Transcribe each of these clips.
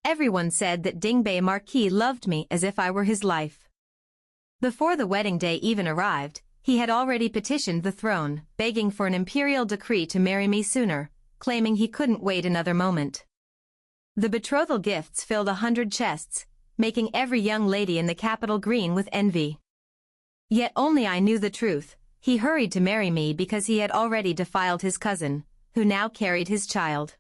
Everyone said that Dingbei Marquis loved me as if I were his life. Before the wedding day even arrived, he had already petitioned the throne, begging for an imperial decree to marry me sooner, claiming he couldn't wait another moment. The betrothal gifts filled 100 chests, making every young lady in the capital green with envy. Yet only I knew the truth. He hurried to marry me because he had already defiled his cousin, who now carried his child.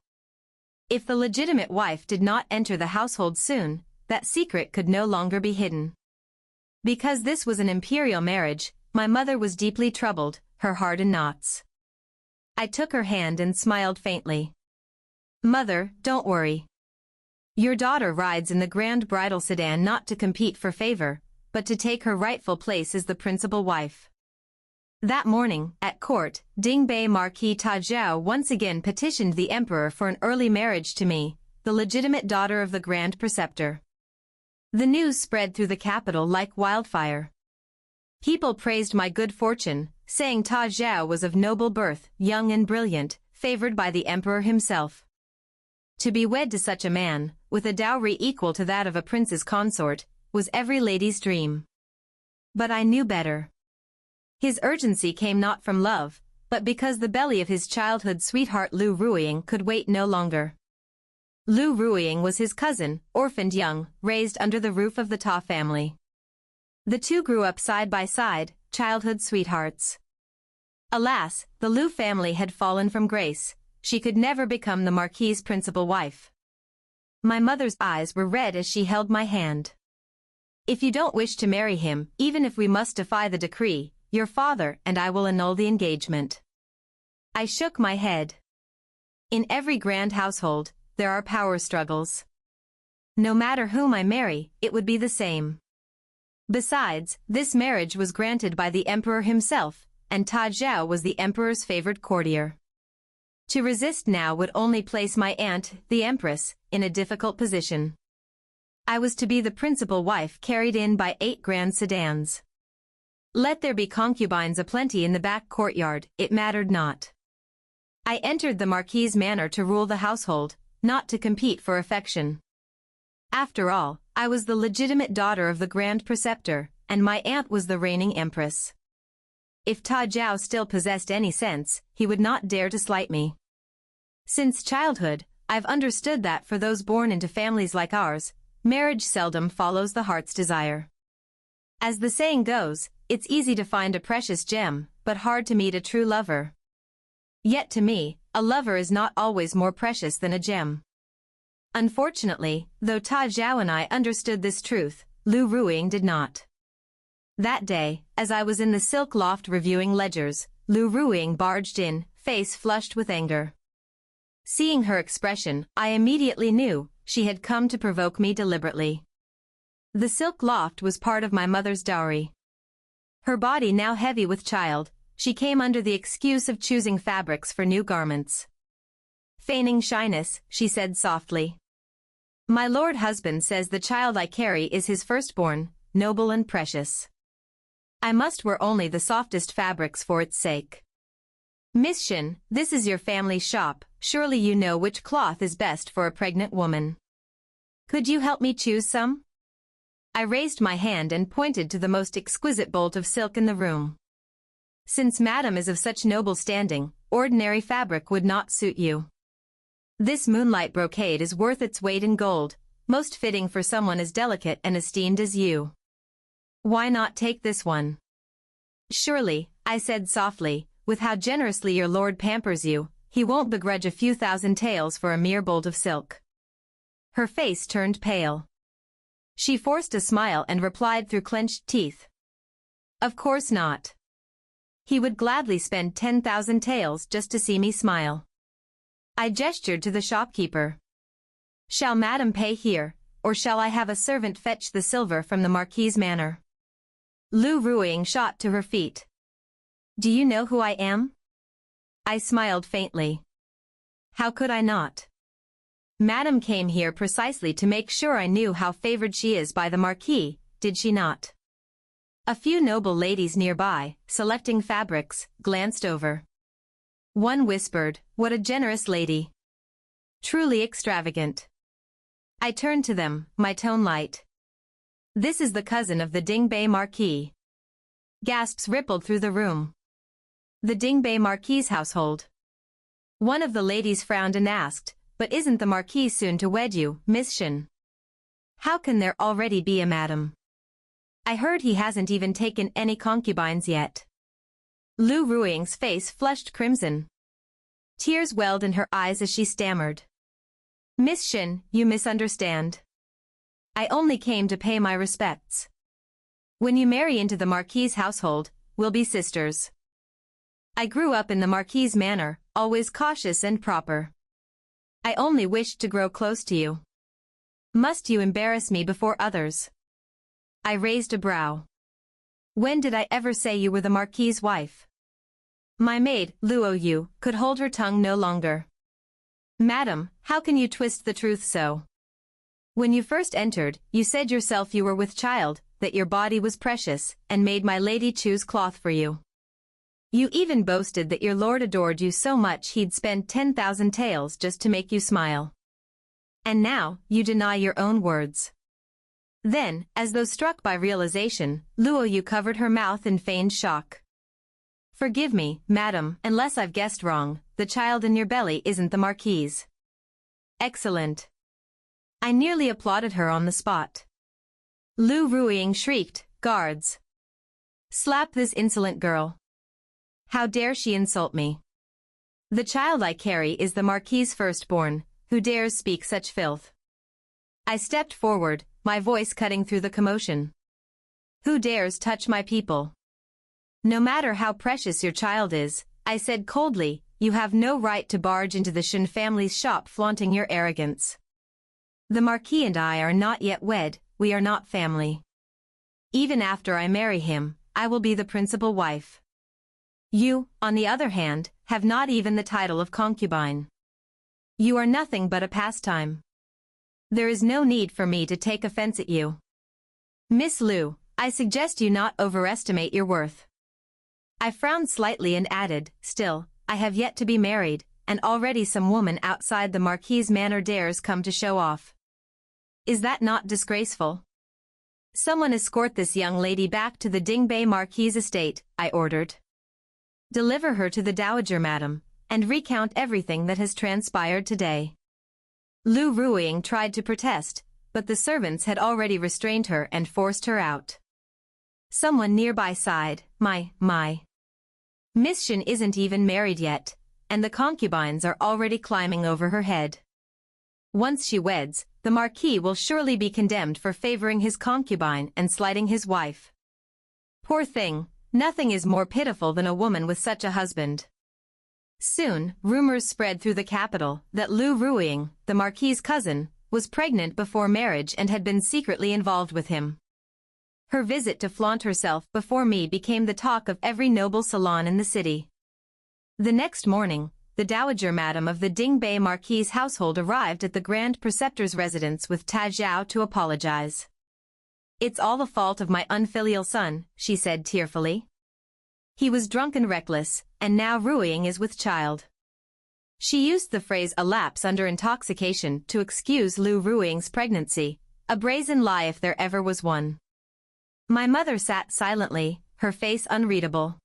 If the legitimate wife did not enter the household soon, that secret could no longer be hidden. Because this was an imperial marriage, my mother was deeply troubled, her heart in knots. I took her hand and smiled faintly. "Mother, don't worry. Your daughter rides in the grand bridal sedan not to compete for favor, but to take her rightful place as the principal wife." That morning, at court, Dingbei Marquis Ta Zhao once again petitioned the emperor for an early marriage to me, the legitimate daughter of the Grand Preceptor. The news spread through the capital like wildfire. People praised my good fortune, saying Ta Zhao was of noble birth, young and brilliant, favored by the emperor himself. To be wed to such a man, with a dowry equal to that of a prince's consort, was every lady's dream. But I knew better. His urgency came not from love, but because the belly of his childhood sweetheart Lu Ruiying could wait no longer. Lu Ruiying was his cousin, orphaned young, raised under the roof of the Ta family. The two grew up side by side, childhood sweethearts. Alas, the Lu family had fallen from grace. She could never become the Marquis's principal wife. My mother's eyes were red as she held my hand. "If you don't wish to marry him, even if we must defy the decree, your father and I will annul the engagement." I shook my head. In every grand household, there are power struggles. No matter whom I marry, it would be the same. Besides, this marriage was granted by the emperor himself, and Ta Zhao was the emperor's favored courtier. To resist now would only place my aunt, the empress, in a difficult position. I was to be the principal wife carried in by 8 grand sedans. Let there be concubines aplenty in the back courtyard, it mattered not. I entered the Marquis's manor to rule the household, not to compete for affection. After all, I was the legitimate daughter of the Grand Preceptor, and my aunt was the reigning empress. If Ta Zhao still possessed any sense, he would not dare to slight me. Since childhood, I've understood that for those born into families like ours, marriage seldom follows the heart's desire. As the saying goes, it's easy to find a precious gem, but hard to meet a true lover. Yet to me, a lover is not always more precious than a gem. Unfortunately, though Ta Zhao and I understood this truth, Lu Ruiying did not. That day, as I was in the silk loft reviewing ledgers, Lu Ruiying barged in, face flushed with anger. Seeing her expression, I immediately knew she had come to provoke me deliberately. The silk loft was part of my mother's dowry. Her body now heavy with child, she came under the excuse of choosing fabrics for new garments. Feigning shyness, she said softly, "My lord husband says the child I carry is his firstborn, noble and precious. I must wear only the softest fabrics for its sake. Miss Shin, this is your family's shop, surely you know which cloth is best for a pregnant woman. Could you help me choose some?" I raised my hand and pointed to the most exquisite bolt of silk in the room. "Since Madam is of such noble standing, ordinary fabric would not suit you. This moonlight brocade is worth its weight in gold, most fitting for someone as delicate and esteemed as you. Why not take this one?" "Surely," I said softly, "with how generously your lord pampers you, he won't begrudge a few thousand taels for a mere bolt of silk." Her face turned pale. She forced a smile and replied through clenched teeth, "Of course not. He would gladly spend 10,000 taels just to see me smile." I gestured to the shopkeeper. "Shall Madam pay here, or shall I have a servant fetch the silver from the Marquis's manor?" Lu Ruiying shot to her feet. "Do you know who I am?" I smiled faintly. "How could I not? Madam came here precisely to make sure I knew how favored she is by the Marquis, did she not?" A few noble ladies nearby, selecting fabrics, glanced over. One whispered, "What a generous lady. Truly extravagant." I turned to them, my tone light. This is the cousin of the Dingbei Marquis. Gasps rippled through the room. The Dingbei Marquis' household. One of the ladies frowned and asked, but isn't the Marquis soon to wed you, Miss Shen? How can there already be a madam? I heard he hasn't even taken any concubines yet. Lu Ruiying's face flushed crimson. Tears welled in her eyes as she stammered. Miss Shen, you misunderstand. I only came to pay my respects. When you marry into the Marquis' household, we'll be sisters. I grew up in the Marquis' manor, always cautious and proper. I only wished to grow close to you. Must you embarrass me before others? I raised a brow. When did I ever say you were the Marquis' wife? My maid, Luo Yu, could hold her tongue no longer. Madam, how can you twist the truth so? When you first entered, you said yourself you were with child, that your body was precious, and made my lady choose cloth for you. You even boasted that your lord adored you so much he'd spend 10,000 taels just to make you smile. And now, you deny your own words. Then, as though struck by realization, Luo Yu covered her mouth in feigned shock. Forgive me, madam, unless I've guessed wrong, the child in your belly isn't the Marquis. Excellent. I nearly applauded her on the spot. Lu Ruiying shrieked, guards. Slap this insolent girl. How dare she insult me? The child I carry is the Marquis' firstborn, who dares speak such filth? I stepped forward, my voice cutting through the commotion. Who dares touch my people? No matter how precious your child is, I said coldly, you have no right to barge into the Shen family's shop flaunting your arrogance. The Marquis and I are not yet wed, we are not family. Even after I marry him, I will be the principal wife. You, on the other hand, have not even the title of concubine. You are nothing but a pastime. There is no need for me to take offense at you. Miss Lu, I suggest you not overestimate your worth. I frowned slightly and added, still, I have yet to be married, and already some woman outside the Marquis' manor dares come to show off. Is that not disgraceful? Someone escort this young lady back to the Dingbei Marquis' estate, I ordered. Deliver her to the dowager madam, and recount everything that has transpired today. Lu Ruiying tried to protest, but the servants had already restrained her and forced her out. Someone nearby sighed, my. Miss Shen isn't even married yet, and the concubines are already climbing over her head. Once she weds, the Marquis will surely be condemned for favoring his concubine and slighting his wife. Poor thing, nothing is more pitiful than a woman with such a husband. Soon, rumors spread through the capital that Lu Ruiying, the Marquis' cousin, was pregnant before marriage and had been secretly involved with him. Her visit to flaunt herself before me became the talk of every noble salon in the city. The next morning, the dowager madam of the Dingbei Marquis' household arrived at the Grand Preceptor's residence with Ta Zhao to apologize. It's all the fault of my unfilial son, she said tearfully. He was drunk and reckless, and now Ruiying is with child. She used the phrase a lapse under intoxication to excuse Lu Ruiying's pregnancy, a brazen lie if there ever was one. My mother sat silently, her face unreadable.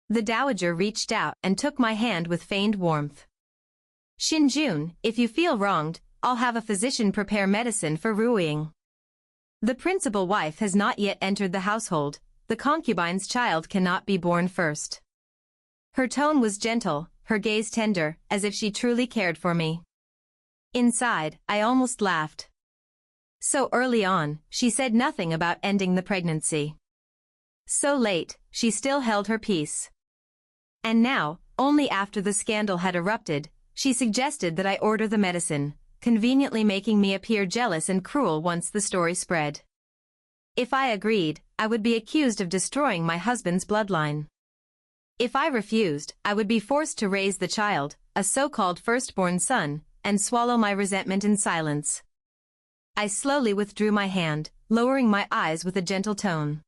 The dowager reached out and took my hand with feigned warmth. Xinjun, if you feel wronged, I'll have a physician prepare medicine for Ruiying. The principal wife has not yet entered the household, the concubine's child cannot be born first. Her tone was gentle, her gaze tender, as if she truly cared for me. Inside, I almost laughed. So early on, she said nothing about ending the pregnancy. So late, she still held her peace. And now, only after the scandal had erupted, she suggested that I order the medicine, conveniently making me appear jealous and cruel once the story spread. If I agreed, I would be accused of destroying my husband's bloodline. If I refused, I would be forced to raise the child, a so-called firstborn son, and swallow my resentment in silence. I slowly withdrew my hand, lowering my eyes with a gentle tone.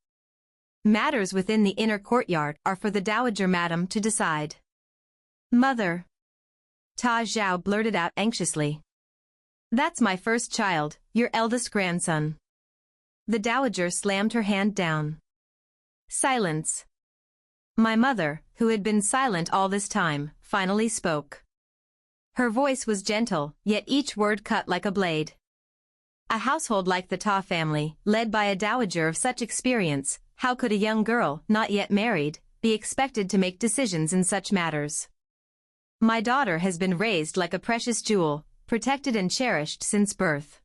Matters within the inner courtyard are for the dowager madam to decide. Mother. Ta Zhao blurted out anxiously. That's my first child, your eldest grandson. The dowager slammed her hand down. Silence. My mother, who had been silent all this time, finally spoke. Her voice was gentle, yet each word cut like a blade. A household like the Ta family, led by a dowager of such experience, how could a young girl, not yet married, be expected to make decisions in such matters? My daughter has been raised like a precious jewel, protected and cherished since birth.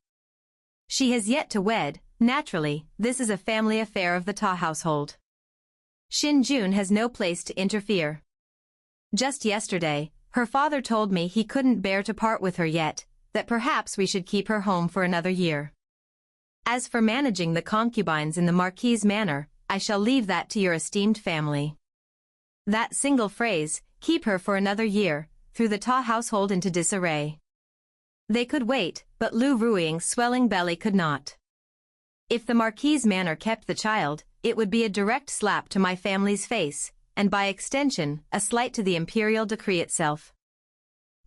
She has yet to wed. Naturally, this is a family affair of the Ta household. Xin Jun has no place to interfere. Just yesterday, her father told me he couldn't bear to part with her yet, that perhaps we should keep her home for another year. As for managing the concubines in the Marquis's manor, I shall leave that to your esteemed family. That single phrase, keep her for another year, threw the Ta household into disarray. They could wait, but Lu Ruiying's swelling belly could not. If the Marquis's manor kept the child, it would be a direct slap to my family's face, and by extension, a slight to the imperial decree itself.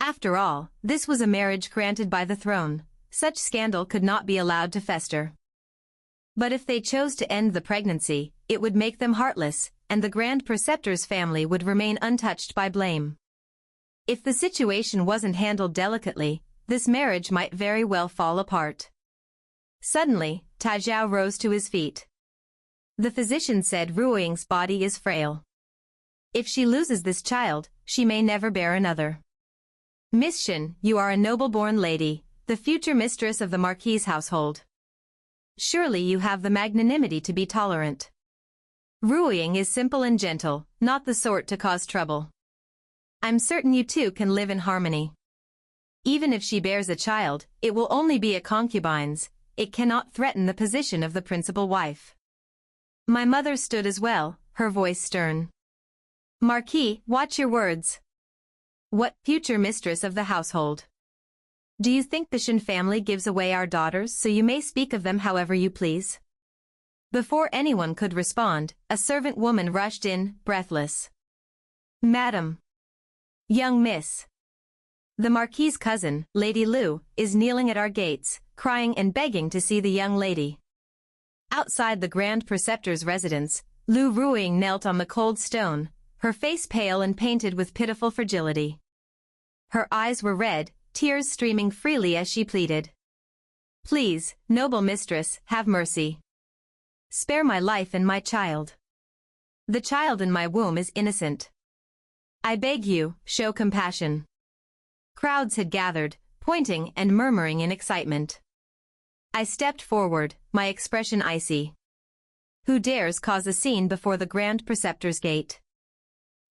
After all, this was a marriage granted by the throne. Such scandal could not be allowed to fester. But if they chose to end the pregnancy, it would make them heartless, and the Grand Preceptor's family would remain untouched by blame. If the situation wasn't handled delicately, this marriage might very well fall apart. Suddenly, Tai Zhao rose to his feet. The physician said Ruiying's body is frail. If she loses this child, she may never bear another. Miss Xin, you are a noble-born lady, the future mistress of the Marquis's household. Surely you have the magnanimity to be tolerant. Ruiying is simple and gentle, not the sort to cause trouble. I'm certain you two can live in harmony. Even if she bears a child, it will only be a concubine's. It cannot threaten the position of the principal wife. My mother stood as well, her voice stern. Marquis, watch your words. What future mistress of the household? Do you think the Xin family gives away our daughters so you may speak of them however you please? Before anyone could respond, a servant woman rushed in, breathless. Madam. Young miss. The Marquis's cousin, Lady Lu, is kneeling at our gates, crying and begging to see the young lady. Outside the Grand Preceptor's residence, Lu Ruiying knelt on the cold stone, her face pale and painted with pitiful fragility. Her eyes were red, tears streaming freely as she pleaded. Please, noble mistress, have mercy. Spare my life and my child. The child in my womb is innocent. I beg you, show compassion. Crowds had gathered, pointing and murmuring in excitement. I stepped forward, my expression icy. Who dares cause a scene before the Grand Preceptor's gate?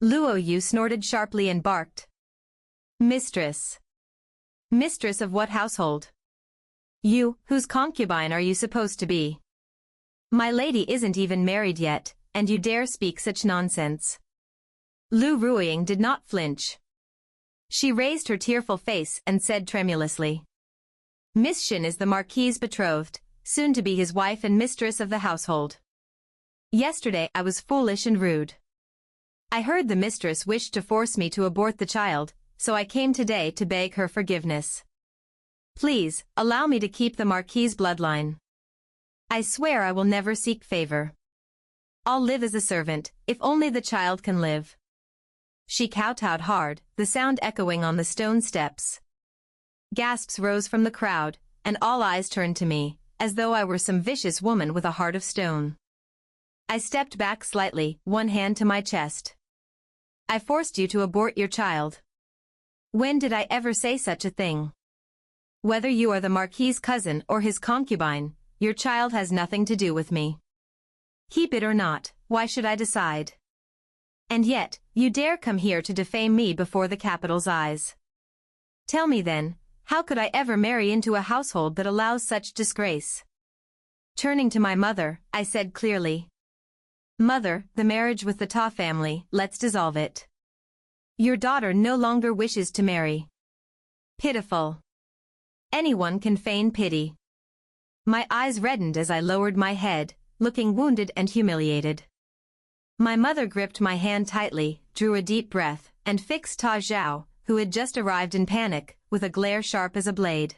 Luo Yu snorted sharply and barked. Mistress. Mistress of what household? You, whose concubine are you supposed to be? My lady isn't even married yet, and you dare speak such nonsense. Lu Ruiying did not flinch. She raised her tearful face and said tremulously. Miss Xin is the Marquis's betrothed, soon to be his wife and mistress of the household. Yesterday I was foolish and rude. I heard the mistress wished to force me to abort the child, so I came today to beg her forgiveness. Please, allow me to keep the Marquis's bloodline. I swear I will never seek favor. I'll live as a servant, if only the child can live. She kowtowed hard, the sound echoing on the stone steps. Gasps rose from the crowd, and all eyes turned to me, as though I were some vicious woman with a heart of stone. I stepped back slightly, one hand to my chest. I forced you to abort your child. When did I ever say such a thing? Whether you are the Marquis's cousin or his concubine, your child has nothing to do with me. Keep it or not, why should I decide? And yet, you dare come here to defame me before the capital's eyes. Tell me then, how could I ever marry into a household that allows such disgrace? Turning to my mother, I said clearly. Mother, the marriage with the Ta family, let's dissolve it. Your daughter no longer wishes to marry. Pitiful. Anyone can feign pity. My eyes reddened as I lowered my head, looking wounded and humiliated. My mother gripped my hand tightly, drew a deep breath, and fixed Ta Zhao, who had just arrived in panic, with a glare sharp as a blade.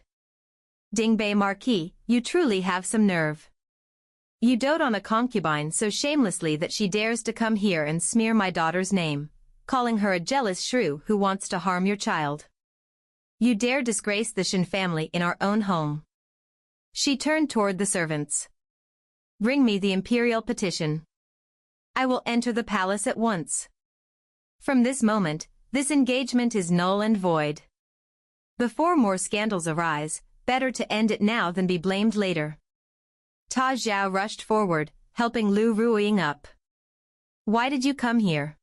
Dingbei Marquis, you truly have some nerve. You dote on a concubine so shamelessly that she dares to come here and smear my daughter's name, calling her a jealous shrew who wants to harm your child. You dare disgrace the Shen family in our own home. She turned toward the servants. Bring me the imperial petition. I will enter the palace at once. From this moment, this engagement is null and void. Before more scandals arise, better to end it now than be blamed later. Ta Zhao rushed forward, helping Lu Ruiying up. Why did you come here?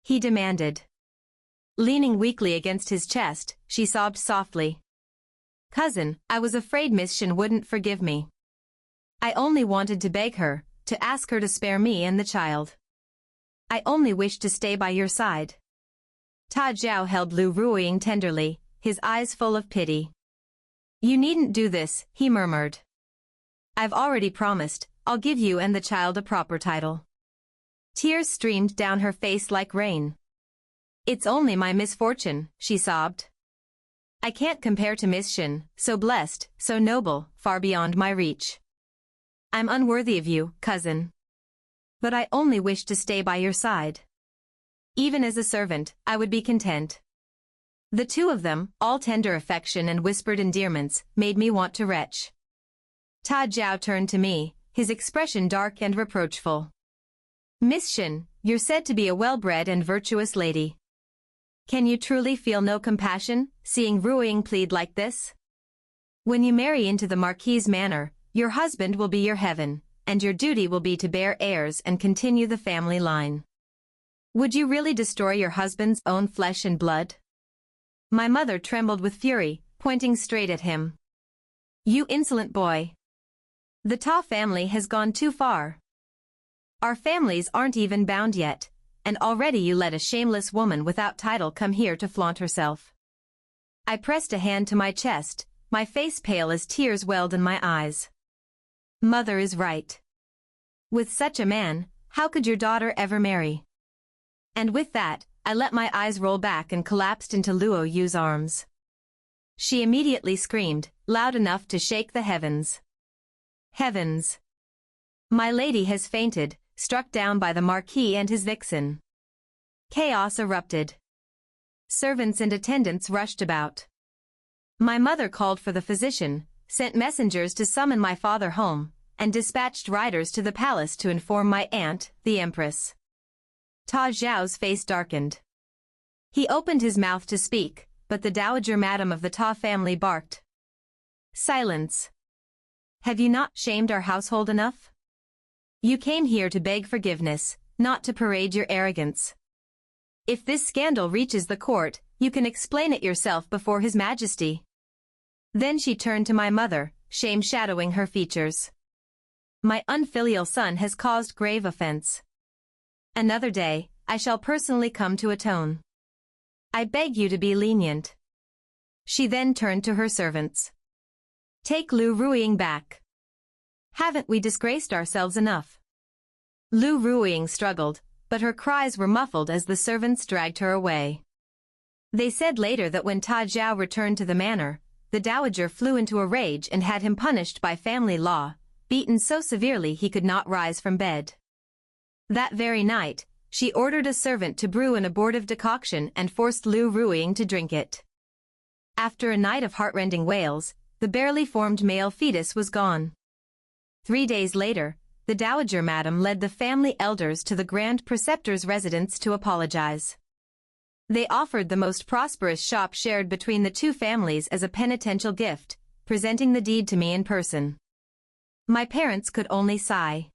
He demanded. Leaning weakly against his chest, she sobbed softly. Cousin, I was afraid Miss Shen wouldn't forgive me. I only wanted to beg her, to ask her to spare me and the child. I only wished to stay by your side. Ta Zhao held Lu Ruiying tenderly, his eyes full of pity. You needn't do this, he murmured. I've already promised, I'll give you and the child a proper title. Tears streamed down her face like rain. It's only my misfortune, she sobbed. I can't compare to Miss Shen, so blessed, so noble, far beyond my reach. I'm unworthy of you, cousin. But I only wish to stay by your side. Even as a servant, I would be content. The two of them, all tender affection and whispered endearments, made me want to retch. Ta Zhao turned to me, his expression dark and reproachful. Miss Shen, you're said to be a well-bred and virtuous lady. Can you truly feel no compassion, seeing Ruiying plead like this? When you marry into the Marquis's manor, your husband will be your heaven, and your duty will be to bear heirs and continue the family line. Would you really destroy your husband's own flesh and blood? My mother trembled with fury, pointing straight at him. You insolent boy. The Ta family has gone too far. Our families aren't even bound yet, and already you let a shameless woman without title come here to flaunt herself. I pressed a hand to my chest, my face pale as tears welled in my eyes. Mother is right. With such a man, how could your daughter ever marry? And with that, I let my eyes roll back and collapsed into Luo Yu's arms. She immediately screamed, loud enough to shake the heavens. Heavens! My lady has fainted, struck down by the Marquis and his vixen. Chaos erupted. Servants and attendants rushed about. My mother called for the physician, sent messengers to summon my father home, and dispatched riders to the palace to inform my aunt, the empress. Ta Zhao's face darkened. He opened his mouth to speak, but the dowager madam of the Ta family barked. Silence. Have you not shamed our household enough? You came here to beg forgiveness, not to parade your arrogance. If this scandal reaches the court, you can explain it yourself before His Majesty. Then she turned to my mother, shame shadowing her features. My unfilial son has caused grave offense. Another day, I shall personally come to atone. I beg you to be lenient. She then turned to her servants. Take Lu Ruiying back. Haven't we disgraced ourselves enough? Lu Ruiying struggled, but her cries were muffled as the servants dragged her away. They said later that when Ta Zhao returned to the manor, the dowager flew into a rage and had him punished by family law, beaten so severely he could not rise from bed. That very night, she ordered a servant to brew an abortive decoction and forced Lu Ruiying to drink it. After a night of heartrending wails, the barely formed male fetus was gone. 3 days later, the dowager madam led the family elders to the Grand Preceptor's residence to apologize. They offered the most prosperous shop shared between the two families as a penitential gift, presenting the deed to me in person. My parents could only sigh.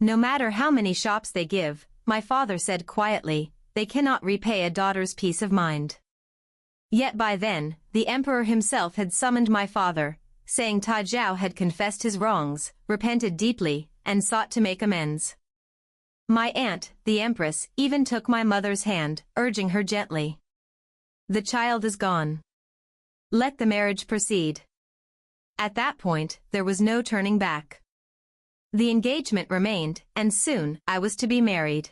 No matter how many shops they give, my father said quietly, they cannot repay a daughter's peace of mind. Yet by then, the emperor himself had summoned my father, saying Ta Zhao had confessed his wrongs, repented deeply, and sought to make amends. My aunt, the empress, even took my mother's hand, urging her gently. The child is gone. Let the marriage proceed. At that point, there was no turning back. The engagement remained, and soon, I was to be married.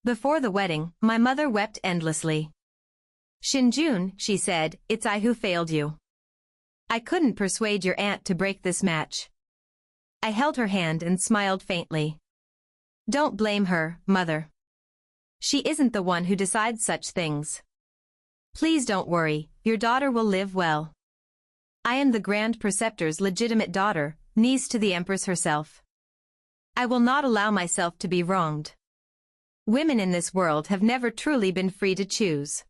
Before the wedding, my mother wept endlessly. Xinjun, she said, it's I who failed you. I couldn't persuade your aunt to break this match. I held her hand and smiled faintly. Don't blame her, mother. She isn't the one who decides such things. Please don't worry, your daughter will live well. I am the Grand Preceptor's legitimate daughter, niece to the Empress herself. I will not allow myself to be wronged. Women in this world have never truly been free to choose.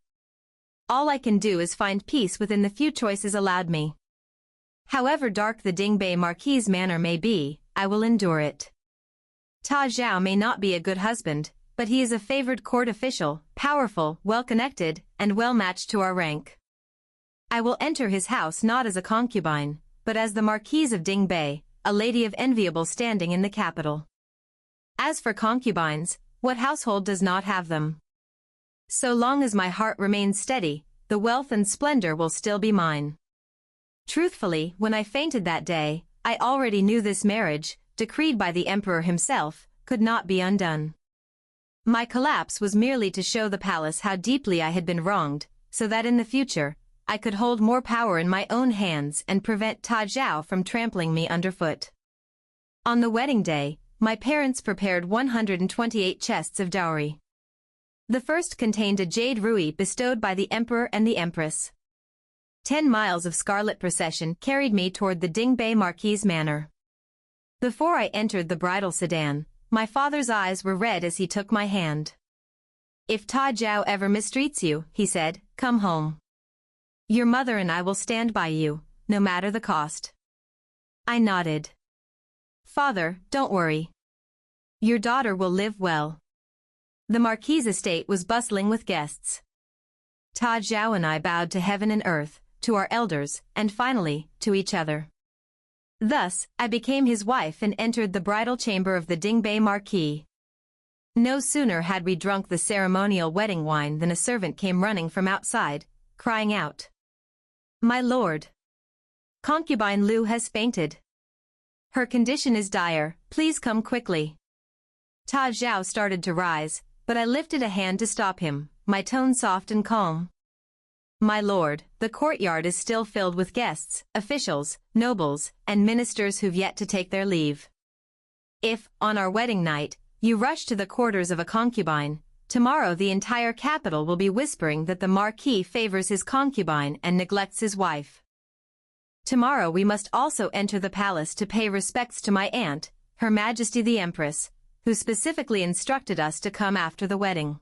All I can do is find peace within the few choices allowed me. However dark the Dingbei Marquis's manner may be, I will endure it. Ta Zhao may not be a good husband, but he is a favored court official, powerful, well-connected, and well-matched to our rank. I will enter his house not as a concubine, but as the Marquise of Dingbei, a lady of enviable standing in the capital. As for concubines, what household does not have them? So long as my heart remains steady, the wealth and splendor will still be mine. Truthfully, when I fainted that day, I already knew this marriage, decreed by the emperor himself, could not be undone. My collapse was merely to show the palace how deeply I had been wronged, so that in the future, I could hold more power in my own hands and prevent Ta Zhao from trampling me underfoot. On the wedding day, my parents prepared 128 chests of dowry. The first contained a jade ruby bestowed by the emperor and the empress. 10 miles of scarlet procession carried me toward the Dingbei Marquis' manor. Before I entered the bridal sedan, my father's eyes were red as he took my hand. If Ta Zhao ever mistreats you, he said, come home. Your mother and I will stand by you, no matter the cost. I nodded. Father, don't worry. Your daughter will live well. The Marquis' estate was bustling with guests. Ta Zhao and I bowed to heaven and earth, to our elders, and finally, to each other. Thus, I became his wife and entered the bridal chamber of the Dingbei Marquis. No sooner had we drunk the ceremonial wedding wine than a servant came running from outside, crying out, My lord! Concubine Lu has fainted. Her condition is dire, please come quickly. Ta Zhao started to rise, but I lifted a hand to stop him, my tone soft and calm. My lord, the courtyard is still filled with guests, officials, nobles, and ministers who've yet to take their leave. If, on our wedding night, you rush to the quarters of a concubine, tomorrow the entire capital will be whispering that the Marquis favors his concubine and neglects his wife. Tomorrow we must also enter the palace to pay respects to my aunt, Her Majesty the Empress, who specifically instructed us to come after the wedding.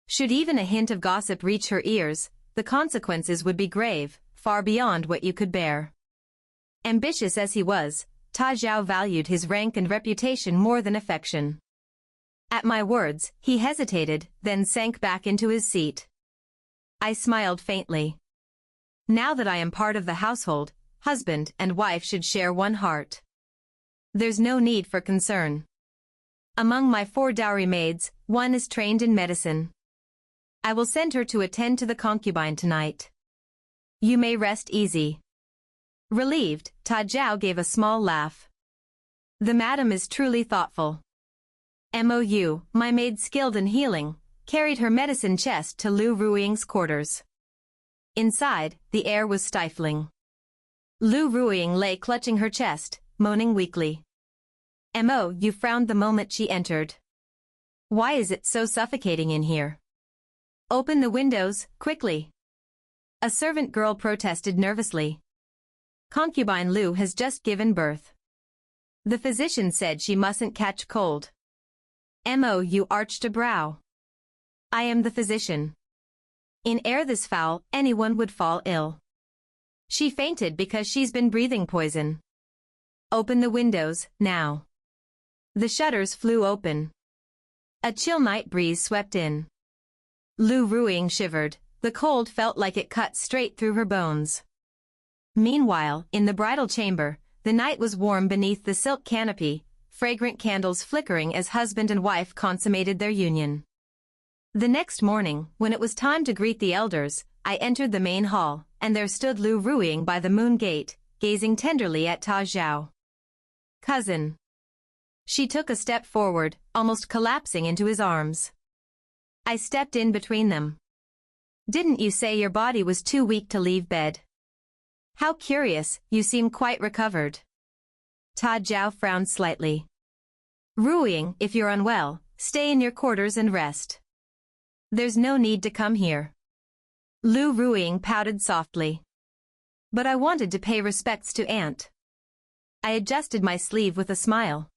Should even a hint of gossip reach her ears, the consequences would be grave, far beyond what you could bear. Ambitious as he was, Ta Zhao valued his rank and reputation more than affection. At my words, he hesitated, then sank back into his seat. I smiled faintly. Now that I am part of the household, husband and wife should share one heart. There's no need for concern. Among my 4 dowry maids, one is trained in medicine. I will send her to attend to the concubine tonight. You may rest easy. Relieved, Ta Zhao gave a small laugh. The madam is truly thoughtful. Mou, my maid skilled in healing, carried her medicine chest to Lu Ruiying's quarters. Inside, the air was stifling. Lu Ruiying lay clutching her chest, moaning weakly. Mou frowned the moment she entered. Why is it so suffocating in here? Open the windows, quickly. A servant girl protested nervously. Concubine Lu has just given birth. The physician said she mustn't catch cold. Mou arched a brow. I am the physician. In air this foul, anyone would fall ill. She fainted because she's been breathing poison. Open the windows, now. The shutters flew open. A chill night breeze swept in. Lu Ruiying shivered, the cold felt like it cut straight through her bones. Meanwhile, in the bridal chamber, the night was warm beneath the silk canopy, fragrant candles flickering as husband and wife consummated their union. The next morning, when it was time to greet the elders, I entered the main hall, and there stood Lu Ruiying by the moon gate, gazing tenderly at Ta Zhao. Cousin. She took a step forward, almost collapsing into his arms. I stepped in between them. Didn't you say your body was too weak to leave bed? How curious, you seem quite recovered. Ta Zhao frowned slightly. Ruiying, if you're unwell, stay in your quarters and rest. There's no need to come here. Lu Ruiying pouted softly. But I wanted to pay respects to Aunt. I adjusted my sleeve with a smile.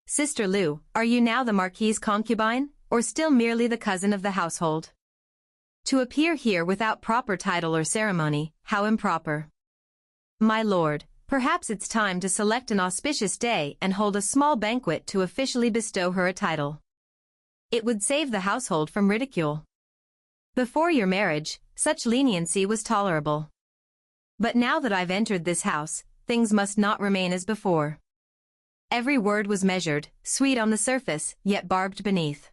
Sister Lu, are you now the Marquis's concubine, or still merely the cousin of the household? To appear here without proper title or ceremony, how improper. My lord, perhaps it's time to select an auspicious day and hold a small banquet to officially bestow her a title. It would save the household from ridicule. Before your marriage, such leniency was tolerable. But now that I've entered this house, things must not remain as before. Every word was measured, sweet on the surface, yet barbed beneath.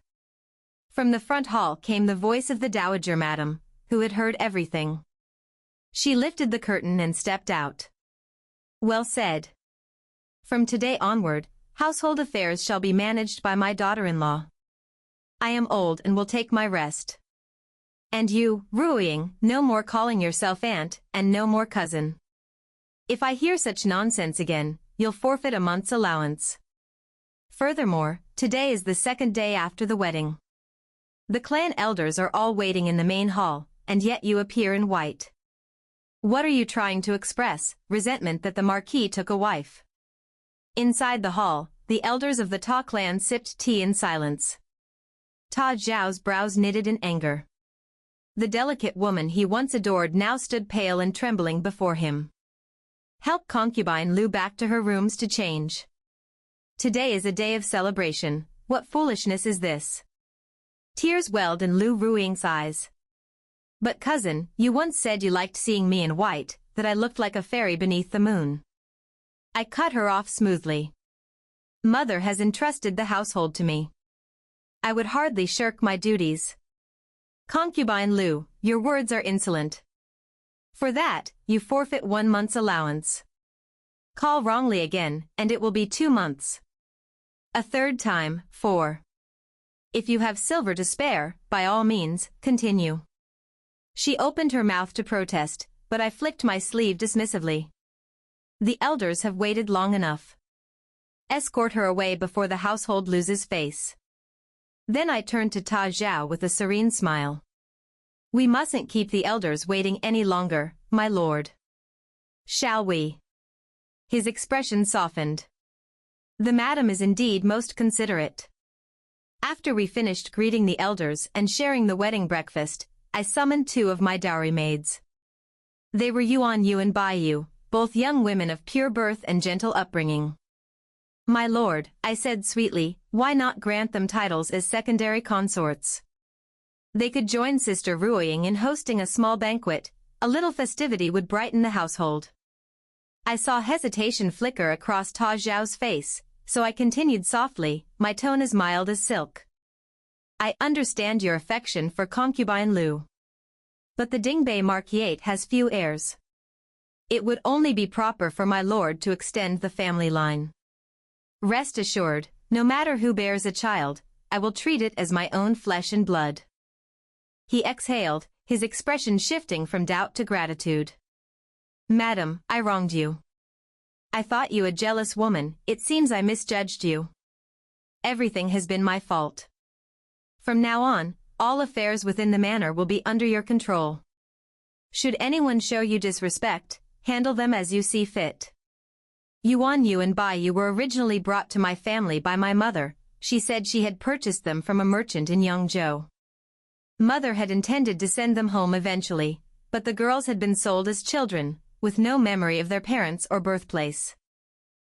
From the front hall came the voice of the dowager madam, who had heard everything. She lifted the curtain and stepped out. Well said. From today onward, household affairs shall be managed by my daughter-in-law. I am old and will take my rest. And you, Ruiying, no more calling yourself aunt, and no more cousin. If I hear such nonsense again, you'll forfeit a month's allowance. Furthermore, today is the second day after the wedding. The clan elders are all waiting in the main hall, and yet you appear in white. What are you trying to express? Resentment that the Marquis took a wife? Inside the hall, the elders of the Ta clan sipped tea in silence. Ta Zhao's brows knitted in anger. The delicate woman he once adored now stood pale and trembling before him. Help concubine Lu back to her rooms to change. Today is a day of celebration. What foolishness is this? Tears welled in Lu Ruiying's eyes. But cousin, you once said you liked seeing me in white, that I looked like a fairy beneath the moon. I cut her off smoothly. Mother has entrusted the household to me. I would hardly shirk my duties. Concubine Lu, your words are insolent. For that, you forfeit 1 month's allowance. Call wrongly again, and it will be 2 months. A third time, 4. If you have silver to spare, by all means, continue. She opened her mouth to protest, but I flicked my sleeve dismissively. The elders have waited long enough. Escort her away before the household loses face. Then I turned to Ta Zhao with a serene smile. We mustn't keep the elders waiting any longer, my lord. Shall we? His expression softened. The madam is indeed most considerate. After we finished greeting the elders and sharing the wedding breakfast, I summoned 2 of my dowry maids. They were Yuan Yu and Bai Yu, both young women of pure birth and gentle upbringing. My lord, I said sweetly, why not grant them titles as secondary consorts? They could join Sister Ruiying in hosting a small banquet. A little festivity would brighten the household. I saw hesitation flicker across Ta Zhao's face, so I continued softly, my tone as mild as silk. I understand your affection for concubine Lu. But the Dingbei Marquisate has few heirs. It would only be proper for my lord to extend the family line. Rest assured, no matter who bears a child, I will treat it as my own flesh and blood. He exhaled, his expression shifting from doubt to gratitude. Madam, I wronged you. I thought you a jealous woman. It seems I misjudged you. Everything has been my fault. From now on, all affairs within the manor will be under your control. Should anyone show you disrespect, handle them as you see fit. Yuan Yu and Bai Yu were originally brought to my family by my mother. She said she had purchased them from a merchant in Yangzhou. Mother had intended to send them home eventually, but the girls had been sold as children, with no memory of their parents or birthplace.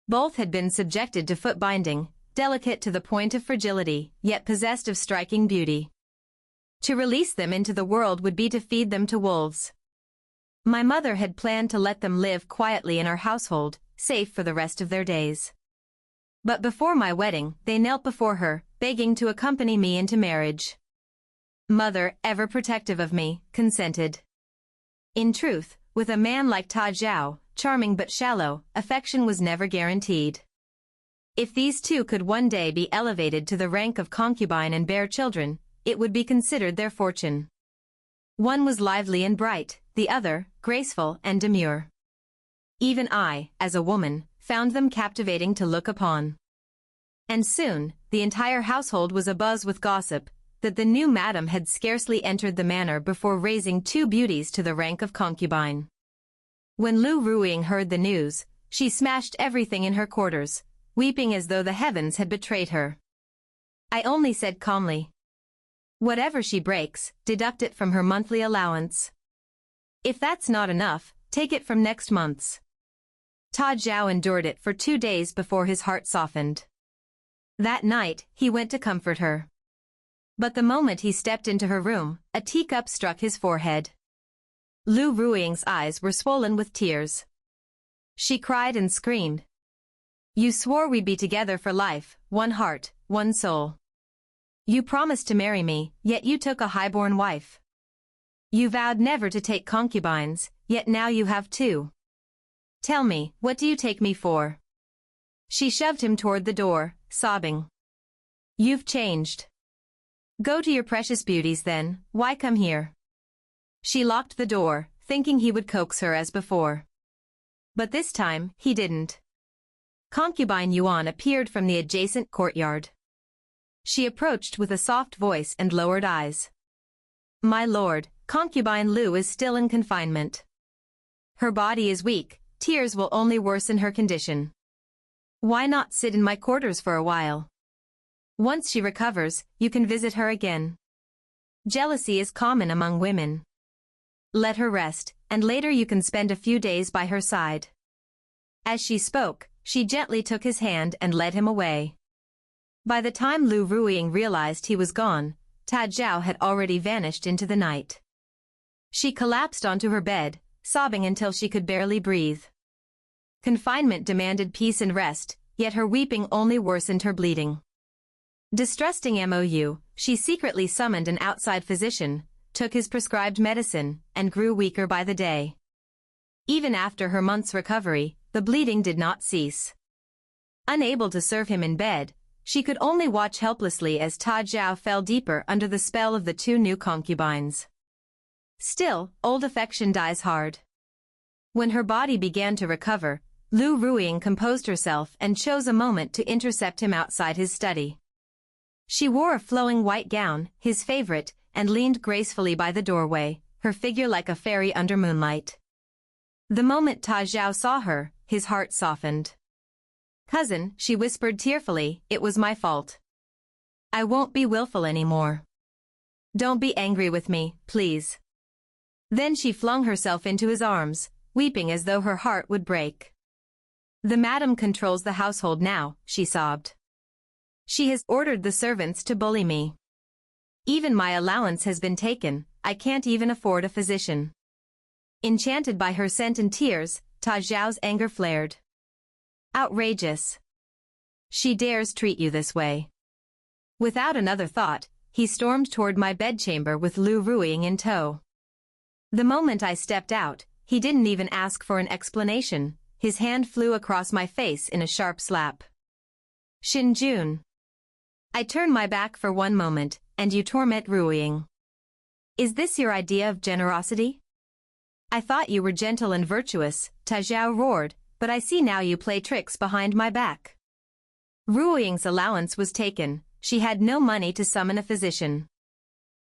Both had been subjected to foot binding, delicate to the point of fragility, yet possessed of striking beauty. To release them into the world would be to feed them to wolves. My mother had planned to let them live quietly in our household, safe for the rest of their days. But before my wedding, they knelt before her, begging to accompany me into marriage. Mother, ever protective of me, consented. In truth, with a man like Ta Zhao, charming but shallow, affection was never guaranteed. If these 2 could one day be elevated to the rank of concubine and bear children, it would be considered their fortune. One was lively and bright, the other, graceful and demure. even I, as a woman, found them captivating to look upon. And soon, the entire household was abuzz with gossip, that the new madam had scarcely entered the manor before raising two beauties to the rank of concubine. When Lu Ruiying heard the news, she smashed everything in her quarters, weeping as though the heavens had betrayed her. I only said calmly, "Whatever she breaks, deduct it from her monthly allowance. If that's not enough, take it from next month's." Ta Zhao endured it for 2 days before his heart softened. That night, he went to comfort her. But the moment he stepped into her room, a teacup struck his forehead. Lu Ruiying's eyes were swollen with tears. She cried and screamed. "You swore we'd be together for life, one heart, one soul. You promised to marry me, yet you took a highborn wife. You vowed never to take concubines, yet now you have two. Tell me, what do you take me for?" She shoved him toward the door, sobbing. "You've changed. Go to your precious beauties then, why come here?" She locked the door, thinking he would coax her as before. But this time, he didn't. Concubine Yuan appeared from the adjacent courtyard. She approached with a soft voice and lowered eyes. "My lord, concubine Lu is still in confinement. Her body is weak, tears will only worsen her condition. Why not sit in my quarters for a while? Once she recovers, you can visit her again. Jealousy is common among women. Let her rest, and later you can spend a few days by her side." As she spoke, she gently took his hand and led him away. By the time Lu Ruiying realized he was gone, Ta Zhao had already vanished into the night. She collapsed onto her bed, sobbing until she could barely breathe. Confinement demanded peace and rest, yet her weeping only worsened her bleeding. Distrusting Mou, she secretly summoned an outside physician, took his prescribed medicine, and grew weaker by the day. Even after her month's recovery, the bleeding did not cease. Unable to serve him in bed, she could only watch helplessly as Ta Zhao fell deeper under the spell of the two new concubines. Still, old affection dies hard. When her body began to recover, Lu Ruiying composed herself and chose a moment to intercept him outside his study. She wore a flowing white gown, his favorite, and leaned gracefully by the doorway, her figure like a fairy under moonlight. The moment Ta Zhao saw her, his heart softened. "Cousin," she whispered tearfully, "it was my fault. I won't be willful anymore. Don't be angry with me, please." Then she flung herself into his arms, weeping as though her heart would break. "The madam controls the household now," she sobbed. "She has ordered the servants to bully me. Even my allowance has been taken, I can't even afford a physician." Enchanted by her scent and tears, Ta Zhao's anger flared. "Outrageous. She dares treat you this way." Without another thought, he stormed toward my bedchamber with Lu Ruiying in tow. The moment I stepped out, he didn't even ask for an explanation, his hand flew across my face in a sharp slap. "Xinjun. I turn my back for one moment, and you torment Ruiying. Is this your idea of generosity? I thought you were gentle and virtuous," Ta Zhao roared, "but I see now you play tricks behind my back." Ruiying's allowance was taken, she had no money to summon a physician.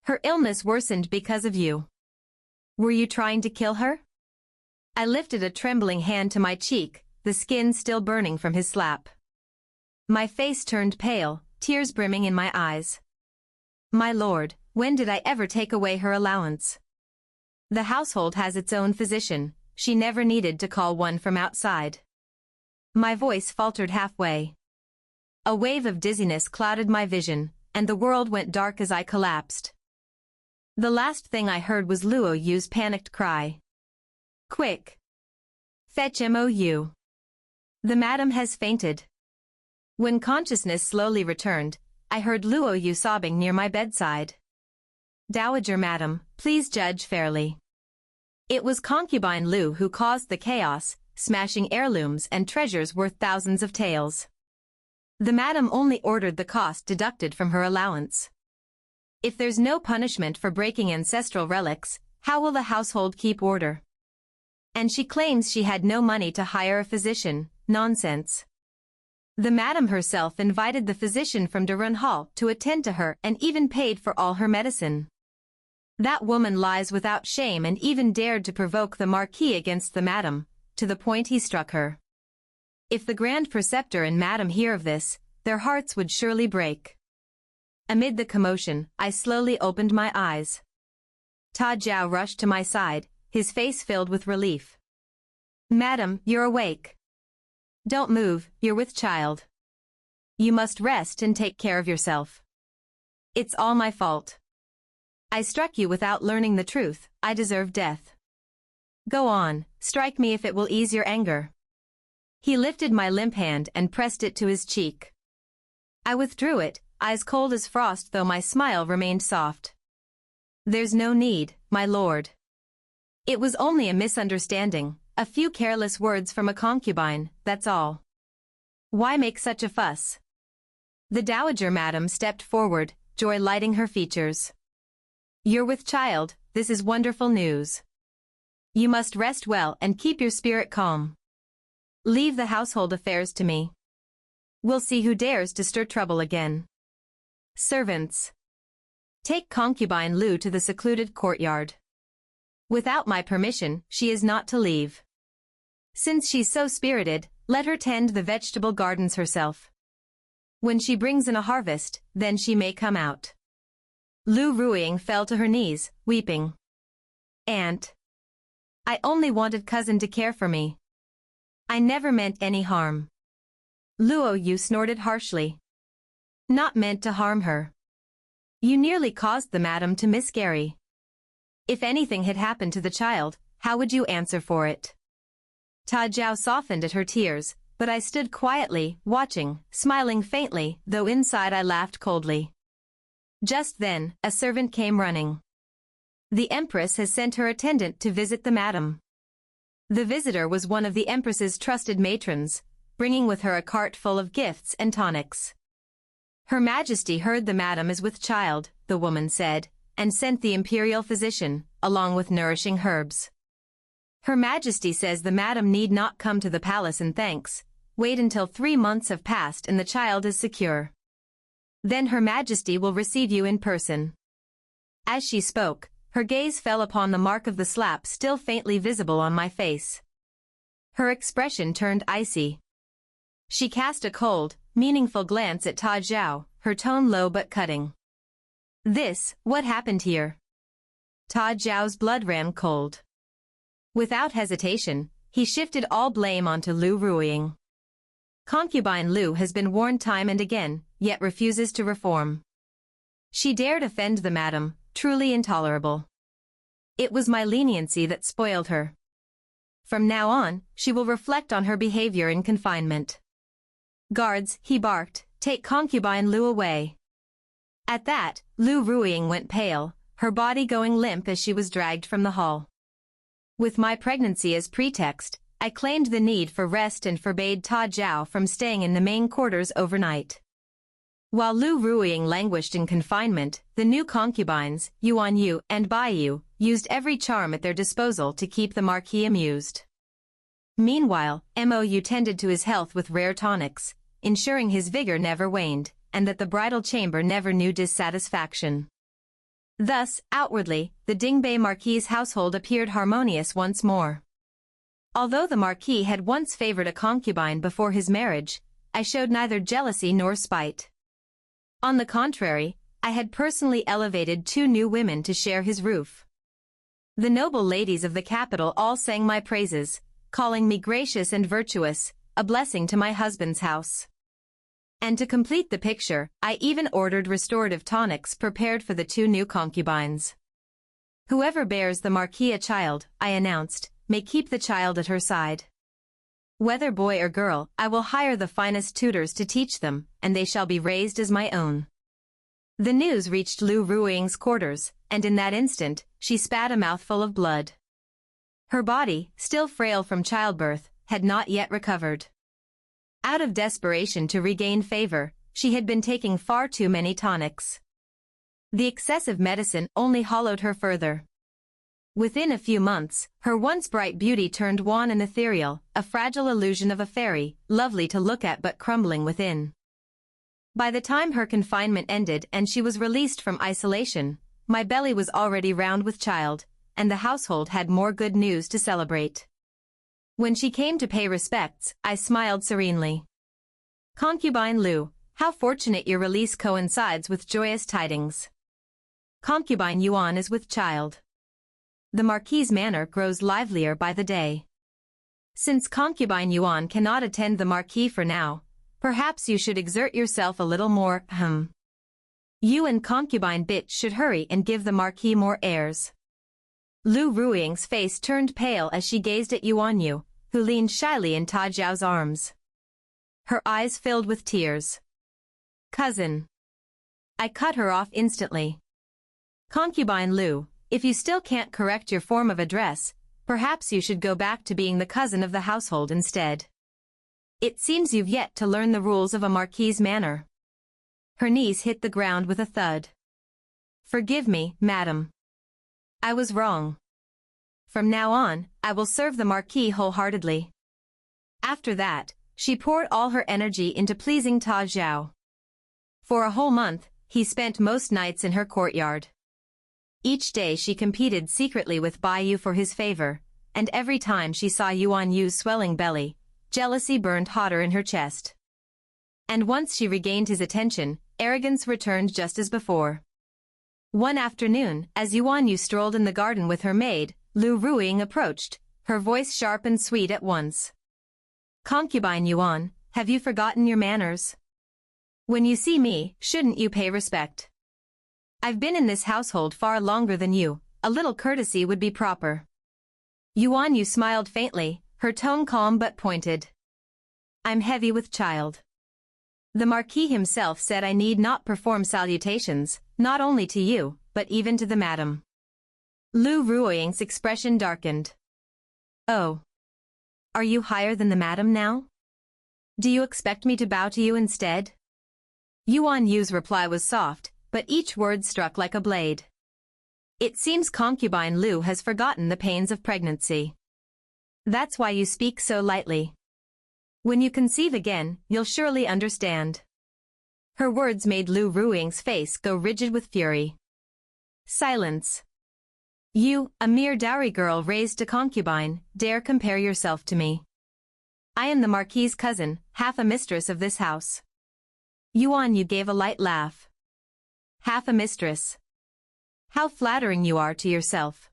Her illness worsened because of you. Were you trying to kill her? I lifted a trembling hand to my cheek, the skin still burning from his slap. My face turned pale, tears brimming in my eyes. "My lord, when did I ever take away her allowance? The household has its own physician, she never needed to call one from outside." My voice faltered halfway. A wave of dizziness clouded my vision, and the world went dark as I collapsed. The last thing I heard was Luo Yu's panicked cry. "Quick! Fetch Mou. The madam has fainted." When consciousness slowly returned, I heard Luo Yu sobbing near my bedside. "Dowager madam, please judge fairly. It was concubine Lu who caused the chaos, smashing heirlooms and treasures worth thousands of taels. The madam only ordered the cost deducted from her allowance. If there's no punishment for breaking ancestral relics, how will the household keep order?" And she claims she had no money to hire a physician. Nonsense. The madam herself invited the physician from Darun Hall to attend to her and even paid for all her medicine. That woman lies without shame and even dared to provoke the Marquis against the madam, to the point he struck her. If the Grand Preceptor and madam hear of this, their hearts would surely break. Amid the commotion, I slowly opened my eyes. Ta Jiao rushed to my side, his face filled with relief. Madam, you're awake. Don't move, you're with child. You must rest and take care of yourself. It's all my fault. I struck you without learning the truth, I deserve death. Go on, strike me if it will ease your anger. He lifted my limp hand and pressed it to his cheek. I withdrew it, eyes cold as frost though my smile remained soft. There's no need, my lord. It was only a misunderstanding, a few careless words from a concubine, that's all. Why make such a fuss? The dowager madam stepped forward, joy lighting her features. You're with child, this is wonderful news. You must rest well and keep your spirit calm. Leave the household affairs to me. We'll see who dares to stir trouble again. Servants. Take concubine Lu to the secluded courtyard. Without my permission, she is not to leave. Since she's so spirited, let her tend the vegetable gardens herself. When she brings in a harvest, then she may come out. Lu Ruiying fell to her knees, weeping. Aunt. I only wanted cousin to care for me. I never meant any harm. Luo Yu snorted harshly. Not meant to harm her. You nearly caused the madam to miscarry. If anything had happened to the child, how would you answer for it? Ta Jiao softened at her tears, but I stood quietly, watching, smiling faintly, though inside I laughed coldly. Just then, a servant came running. The Empress has sent her attendant to visit the madam. The visitor was one of the Empress's trusted matrons, bringing with her a cart full of gifts and tonics. Her Majesty heard the madam is with child, the woman said, and sent the imperial physician, along with nourishing herbs. Her Majesty says the madam need not come to the palace and thanks, wait until 3 months have passed and the child is secure. Then Her Majesty will receive you in person. As she spoke, her gaze fell upon the mark of the slap still faintly visible on my face. Her expression turned icy. She cast a cold, meaningful glance at Ta Jiao, her tone low but cutting. What happened here? Ta Jiao's blood ran cold. Without hesitation, he shifted all blame onto Lu Ruiying. Concubine Lu has been warned time and again, yet refuses to reform. She dared offend the madam, truly intolerable. It was my leniency that spoiled her. From now on, she will reflect on her behavior in confinement. Guards, he barked, take concubine Lu away. At that, Lu Ruiying went pale, her body going limp as she was dragged from the hall. With my pregnancy as pretext, I claimed the need for rest and forbade Ta Jiao from staying in the main quarters overnight. While Lu Ruiying languished in confinement, the new concubines, Yuan Yu and Bai Yu, used every charm at their disposal to keep the Marquis amused. Meanwhile, Mou tended to his health with rare tonics, ensuring his vigor never waned, and that the bridal chamber never knew dissatisfaction. Thus, outwardly, the Dingbei Marquis's household appeared harmonious once more. Although the Marquis had once favored a concubine before his marriage, I showed neither jealousy nor spite. On the contrary, I had personally elevated 2 new women to share his roof. The noble ladies of the capital all sang my praises, calling me gracious and virtuous, a blessing to my husband's house. And to complete the picture, I even ordered restorative tonics prepared for the 2 new concubines. Whoever bears the Marquis a child, I announced, may keep the child at her side. Whether boy or girl, I will hire the finest tutors to teach them, and they shall be raised as my own. The news reached Lu Ruiying's quarters, and in that instant, she spat a mouthful of blood. Her body, still frail from childbirth, had not yet recovered. Out of desperation to regain favor, she had been taking far too many tonics. The excessive medicine only hollowed her further. Within a few months, her once bright beauty turned wan and ethereal, a fragile illusion of a fairy, lovely to look at but crumbling within. By the time her confinement ended and she was released from isolation, my belly was already round with child, and the household had more good news to celebrate. When she came to pay respects, I smiled serenely. Concubine Lu, how fortunate your release coincides with joyous tidings. Concubine Yuan is with child. The Marquis's manner grows livelier by the day. Since Concubine Yuan cannot attend the Marquis for now, perhaps you should exert yourself a little more, You and Concubine Bitch should hurry and give the Marquis more airs. Lu Ruiying's face turned pale as she gazed at Yuan Yu, who leaned shyly in Ta Zhao's arms. Her eyes filled with tears. Cousin. I cut her off instantly. Concubine Lu, if you still can't correct your form of address, perhaps you should go back to being the cousin of the household instead. It seems you've yet to learn the rules of a Marquis's manner. Her knees hit the ground with a thud. Forgive me, madam. I was wrong. From now on, I will serve the Marquis wholeheartedly. After that, she poured all her energy into pleasing Ta Zhao. For a whole month, he spent most nights in her courtyard. Each day she competed secretly with Bai Yu for his favor, and every time she saw Yuan Yu's swelling belly, jealousy burned hotter in her chest. And once she regained his attention, arrogance returned just as before. One afternoon, as Yuan Yu strolled in the garden with her maid, Lu Ruiying approached, her voice sharp and sweet at once. Concubine Yuan, have you forgotten your manners? When you see me, shouldn't you pay respect? I've been in this household far longer than you, a little courtesy would be proper. Yuan Yu smiled faintly, her tone calm but pointed. I'm heavy with child. The Marquis himself said I need not perform salutations, not only to you, but even to the madam. Lu Ruiying's expression darkened. Oh. Are you higher than the madam now? Do you expect me to bow to you instead? Yuan Yu's reply was soft, but each word struck like a blade. It seems Concubine Lu has forgotten the pains of pregnancy. That's why you speak so lightly. When you conceive again, you'll surely understand. Her words made Lu Ruiying's face go rigid with fury. Silence. You, a mere dowry girl raised to concubine, dare compare yourself to me. I am the Marquis's cousin, half a mistress of this house. Yuan Yu gave a light laugh. Half a mistress. How flattering you are to yourself.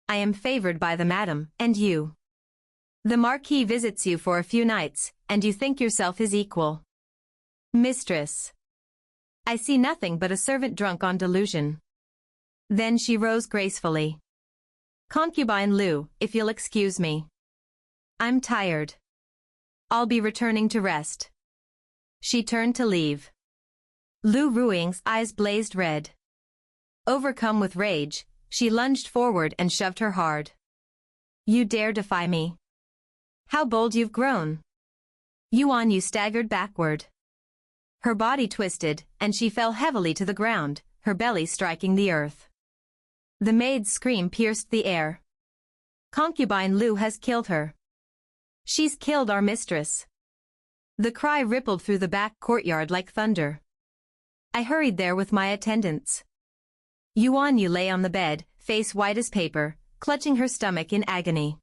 I am favored by the madam, and you. The Marquis visits you for a few nights, and you think yourself his equal. Mistress. I see nothing but a servant drunk on delusion. Then she rose gracefully. Concubine Lu, if you'll excuse me. I'm tired. I'll be returning to rest. She turned to leave. Lu Ruiying's eyes blazed red. Overcome with rage, she lunged forward and shoved her hard. You dare defy me? How bold you've grown. Yuan Yu staggered backward. Her body twisted, and she fell heavily to the ground, her belly striking the earth. The maid's scream pierced the air. Concubine Lu has killed her. She's killed our mistress. The cry rippled through the back courtyard like thunder. I hurried there with my attendants. Yuan Yu lay on the bed, face white as paper, clutching her stomach in agony.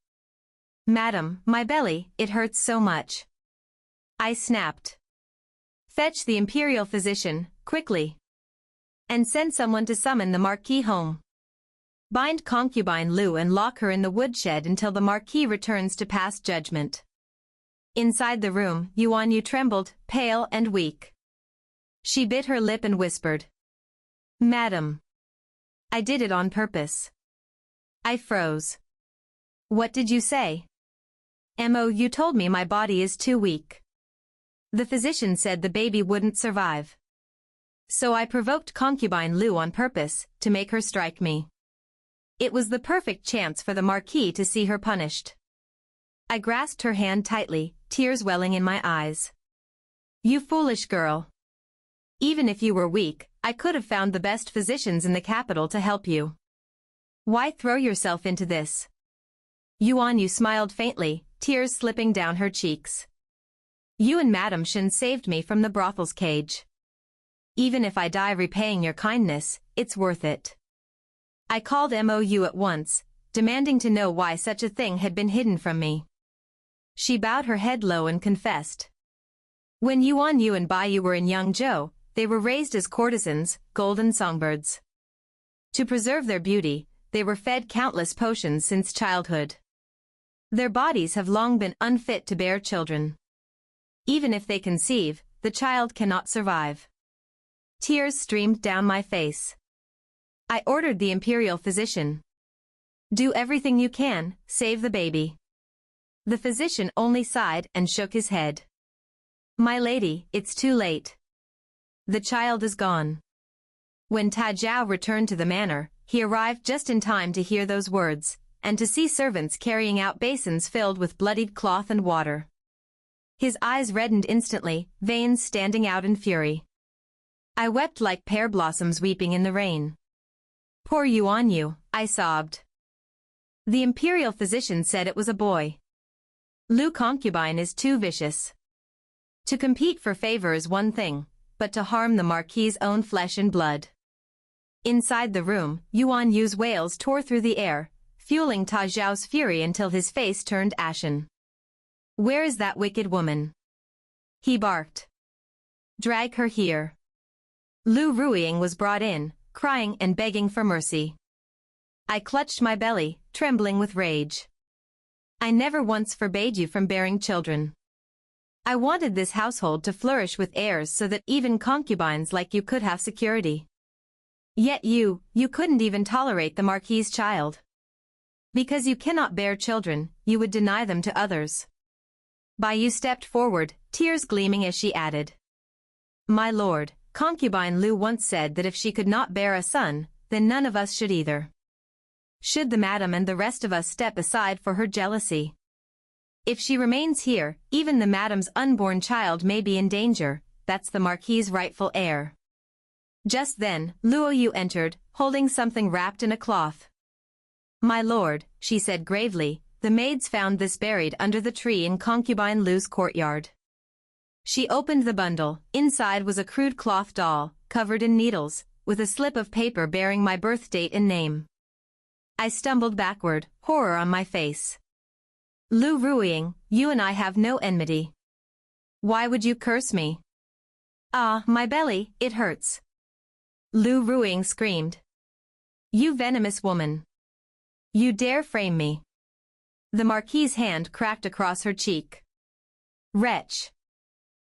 Madam, my belly, it hurts so much. I snapped. Fetch the imperial physician, quickly. And send someone to summon the Marquis home. Bind concubine Lu and lock her in the woodshed until the Marquis returns to pass judgment. Inside the room, Yuan Yu trembled, pale and weak. She bit her lip and whispered. Madam. I did it on purpose. I froze. What did you say? You told me my body is too weak. The physician said the baby wouldn't survive. So I provoked concubine Lu on purpose, to make her strike me. It was the perfect chance for the Marquis to see her punished. I grasped her hand tightly, tears welling in my eyes. You foolish girl. Even if you were weak, I could have found the best physicians in the capital to help you. Why throw yourself into this? Yuan Yu smiled faintly, tears slipping down her cheeks. You and Madame Shen saved me from the brothel's cage. Even if I die repaying your kindness, it's worth it. I called Mou at once, demanding to know why such a thing had been hidden from me. She bowed her head low and confessed. When Yuan Yu and Bai Yu were in Yangzhou, they were raised as courtesans, golden songbirds. To preserve their beauty, they were fed countless potions since childhood. Their bodies have long been unfit to bear children. Even if they conceive, the child cannot survive. Tears streamed down my face. I ordered the imperial physician. Do everything you can, save the baby. The physician only sighed and shook his head. My lady, it's too late. The child is gone. When Ta Zhao returned to the manor, he arrived just in time to hear those words, and to see servants carrying out basins filled with bloodied cloth and water. His eyes reddened instantly, veins standing out in fury. I wept like pear blossoms weeping in the rain. Poor Yuan Yu, I sobbed. The imperial physician said it was a boy. Lu concubine is too vicious. To compete for favor is one thing, but to harm the Marquis's own flesh and blood. Inside the room, Yuan Yu's wails tore through the air, fueling Ta Zhao's fury until his face turned ashen. Where is that wicked woman? He barked. Drag her here. Lu Ruiying was brought in, crying and begging for mercy. I clutched my belly, trembling with rage. I never once forbade you from bearing children. I wanted this household to flourish with heirs so that even concubines like you could have security. Yet you couldn't even tolerate the Marquis's child. Because you cannot bear children, you would deny them to others. Bai Yu stepped forward, tears gleaming as she added. My lord, concubine Lu once said that if she could not bear a son, then none of us should either. Should the madam and the rest of us step aside for her jealousy? If she remains here, even the madam's unborn child may be in danger, that's the Marquis's rightful heir. Just then, Luo Yu entered, holding something wrapped in a cloth. My lord, she said gravely, the maids found this buried under the tree in concubine Lu's courtyard. She opened the bundle. Inside was a crude cloth doll, covered in needles, with a slip of paper bearing my birth date and name. I stumbled backward, horror on my face. Lu Ruiying, you and I have no enmity. Why would you curse me? Ah, my belly, it hurts. Lu Ruiying screamed. You venomous woman. You dare frame me. The Marquis's hand cracked across her cheek. Wretch.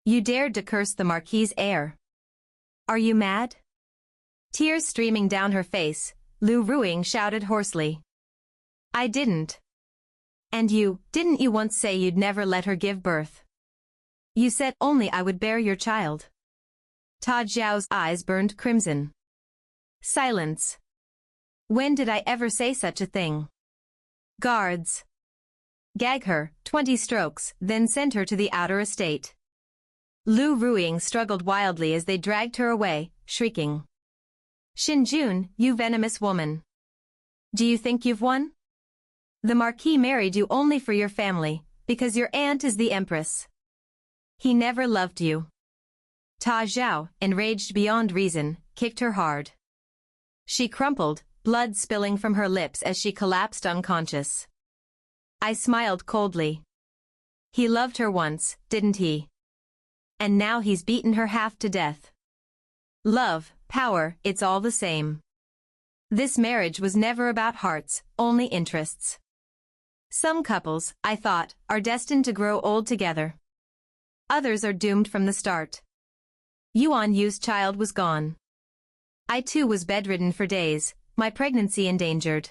You dared to curse the Marquis's heir. Are you mad? Tears streaming down her face, Lu Ruiying shouted hoarsely. I didn't. And didn't you once say you'd never let her give birth? You said only I would bear your child. Ta Zhao's eyes burned crimson. Silence. When did I ever say such a thing? Guards. Gag her, 20 strokes, then send her to the outer estate. Lu Ruiying struggled wildly as they dragged her away, shrieking. Xinjun, you venomous woman. Do you think you've won? The Marquis married you only for your family, because your aunt is the Empress. He never loved you. Ta Zhao, enraged beyond reason, kicked her hard. She crumpled, blood spilling from her lips as she collapsed unconscious. I smiled coldly. He loved her once, didn't he? And now he's beaten her half to death. Love, power, it's all the same. This marriage was never about hearts, only interests. Some couples, I thought, are destined to grow old together. Others are doomed from the start. Yuan Yu's child was gone. I too was bedridden for days, my pregnancy endangered.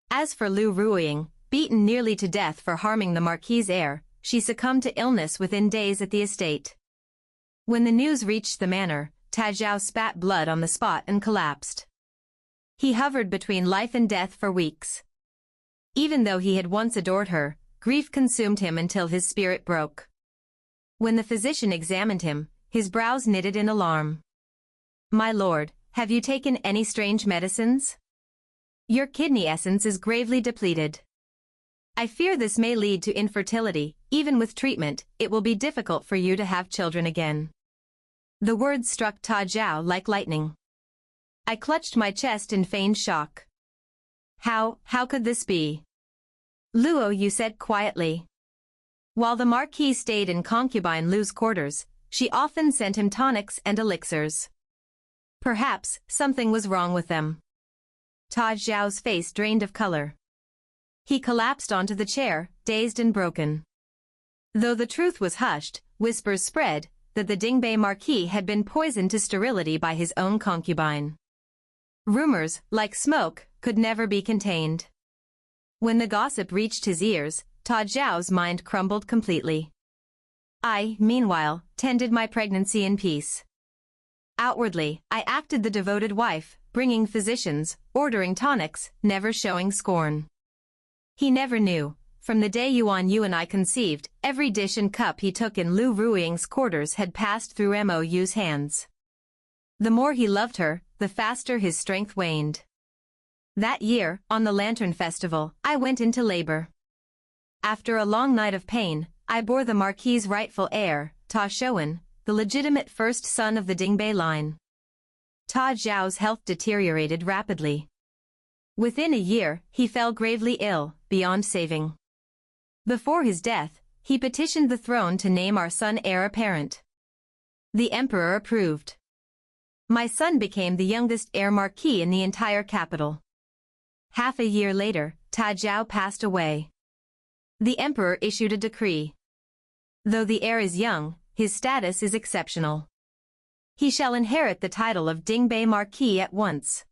As for Lu Ruiying, beaten nearly to death for harming the Marquis's heir, she succumbed to illness within days at the estate. When the news reached the manor, Ta Zhao spat blood on the spot and collapsed. He hovered between life and death for weeks. Even though he had once adored her, grief consumed him until his spirit broke. When the physician examined him, his brows knitted in alarm. My lord, have you taken any strange medicines? Your kidney essence is gravely depleted. I fear this may lead to infertility. Even with treatment, it will be difficult for you to have children again. The words struck Ta Zhao like lightning. I clutched my chest in feigned shock. How could this be? Luo Yu said quietly. While the Marquis stayed in concubine Lu's quarters, she often sent him tonics and elixirs. Perhaps something was wrong with them. Ta Zhao's face drained of color. He collapsed onto the chair, dazed and broken. Though the truth was hushed, whispers spread that the Dingbei Marquis had been poisoned to sterility by his own concubine. Rumors, like smoke, could never be contained. When the gossip reached his ears, Ta Zhao's mind crumbled completely. I, meanwhile, tended my pregnancy in peace. Outwardly, I acted the devoted wife, bringing physicians, ordering tonics, never showing scorn. He never knew. From the day Yuan Yu and I conceived, every dish and cup he took in Lu Ruiying's quarters had passed through Mou's hands. The more he loved her, the faster his strength waned. That year, on the Lantern Festival, I went into labor. After a long night of pain, I bore the Marquis's rightful heir, Ta Shouwen, the legitimate first son of the Dingbei line. Ta Zhao's health deteriorated rapidly. Within a year, he fell gravely ill, beyond saving. Before his death, he petitioned the throne to name our son heir apparent. The emperor approved. My son became the youngest heir marquis in the entire capital. Half a year later, Ta Zhao passed away. The emperor issued a decree. Though the heir is young, his status is exceptional. He shall inherit the title of Dingbei Marquis at once.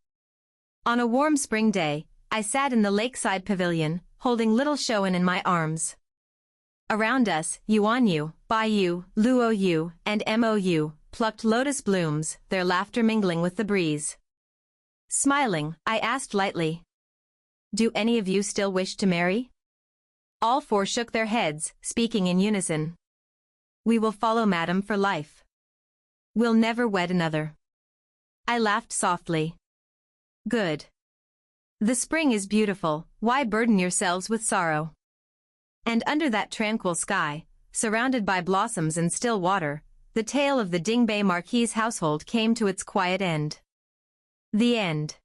On a warm spring day, I sat in the lakeside pavilion, holding little Shouwen in my arms. Around us, Yuan Yu, Bai Yu, Luo Yu, and Mou plucked lotus blooms, their laughter mingling with the breeze. Smiling, I asked lightly, "Do any of you still wish to marry?" All four shook their heads, speaking in unison. "We will follow Madam for life. We'll never wed another." I laughed softly. Good. The spring is beautiful, why burden yourselves with sorrow? And under that tranquil sky, surrounded by blossoms and still water, the tale of the Dingbei Marquis' household came to its quiet end. The end.